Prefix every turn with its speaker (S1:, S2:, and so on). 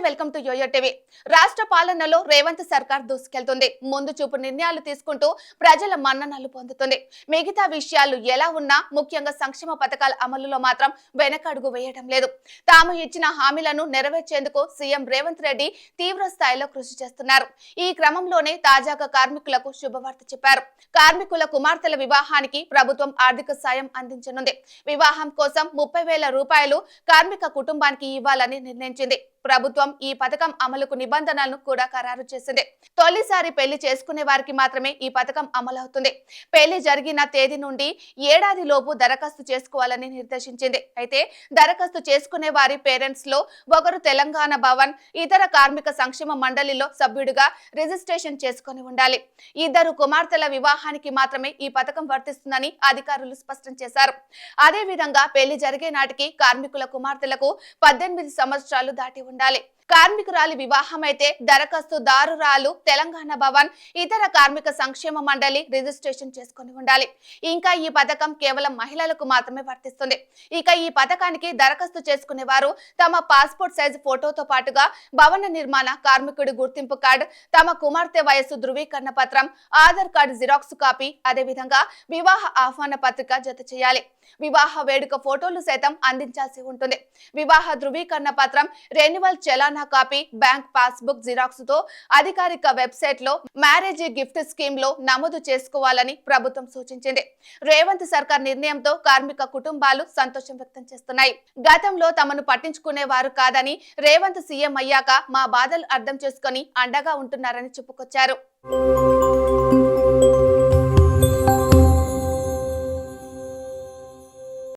S1: Welcome to yo-yo TV. రాష్ట్ర పాలనలో రేవంత్ సర్కార్ దూసుకెళ్తుంది. ముందు చూపు నిర్ణయాలు తీసుకుంటూ ప్రజల మన్ననలు పొందుతుంది. మిగతా విషయాలు ఎలా ఉన్నా ముఖ్యంగా సంక్షేమ పథకాల అమలులో మాత్రం వెనకడుగు వేయడం లేదు. తాము ఇచ్చిన హామీలను నెరవేర్చేందుకు సీఎం రేవంత్ రెడ్డి తీవ్ర స్థాయిలో కృషి చేస్తున్నారు. ఈ క్రమంలోనే తాజాగా కార్మికులకు శుభవార్త చెప్పారు. కార్మికుల కుమార్తెల వివాహానికి ప్రభుత్వం ఆర్థిక సాయం అందించనుంది. వివాహం కోసం 30,000 రూపాయలు కార్మిక కుటుంబానికి ఇవ్వాలని నిర్ణయించింది. ప్రభుత్వం ఈ పథకం అమలుకు నిబంధనలను కూడా ఖరారు చేసింది. తొలిసారి పెళ్లి చేసుకునే వారికి మాత్రమే ఈ పథకం అమలవుతుంది. పెళ్లి జరిగిన తేదీ నుండి ఏడాది లోపు దరఖాస్తు చేసుకోవాలని నిర్దేశించింది. అయితే దరఖాస్తు చేసుకునే వారి పేరెంట్స్ లో ఒకరు తెలంగాణ భవన్ ఇతర కార్మిక సంక్షేమ మండలిలో సభ్యుడిగా రిజిస్ట్రేషన్ చేసుకుని ఉండాలి. ఇద్దరు కుమార్తెల వివాహానికి మాత్రమే ఈ పథకం వర్తిస్తుందని అధికారులు స్పష్టం చేశారు. అదే విధంగా పెళ్లి జరిగే నాటికి కార్మికుల కుమార్తెలకు 18 సంవత్సరాలు దాటి ఉండాలి. కార్మికురాలి వివాహం అయితే దరఖాస్తుదారురాలు తెలంగాణ భవన్ ఇతర కార్మిక సంక్షేమ మండలి రిజిస్ట్రేషన్ చేసుకుని ఉండాలి. ఇంకా ఈ పథకం కేవలం మహిళలకు మాత్రమే వర్తిస్తుంది. ఇక ఈ పథకానికి దరఖాస్తు చేసుకునే వారు తమ పాస్పోర్ట్ సైజ్ ఫోటోతో పాటుగా భవన నిర్మాణ కార్మికుడి గుర్తింపు కార్డు, తమ కుమార్తె వయస్సు ధృవీకరణ పత్రం, ఆధార్ కార్డు జిరాక్స్ కాపీ, అదే విధంగా వివాహ ఆహ్వాన పత్రిక జత చేయాలి. వివాహ వేడుక ఫోటోలు సైతం అందించాల్సి ఉంటుంది. వివాహ ధృవీకరణ పత్రం, రెన్యువల్ చలానా కాపీ, బ్యాంక్ పాస్బుక్ జిరాక్స్ తో అధికారిక వెబ్సైట్ లో మ్యారేజ్ గిఫ్ట్ స్కీమ్ లో నమోదు చేసుకోవాలని ప్రభుత్వం సూచించింది. రేవంత్ సర్కార్ నిర్ణయంతో కార్మిక కుటుంబాలు సంతోషం వ్యక్తం చేస్తున్నాయి. గతంలో తమను పట్టించుకునే వారు కాదని రేవంత్ సీఎం అయ్యాక మా బాధలు అర్థం చేసుకుని అండగా ఉంటున్నారని చెప్పుకొచ్చారు.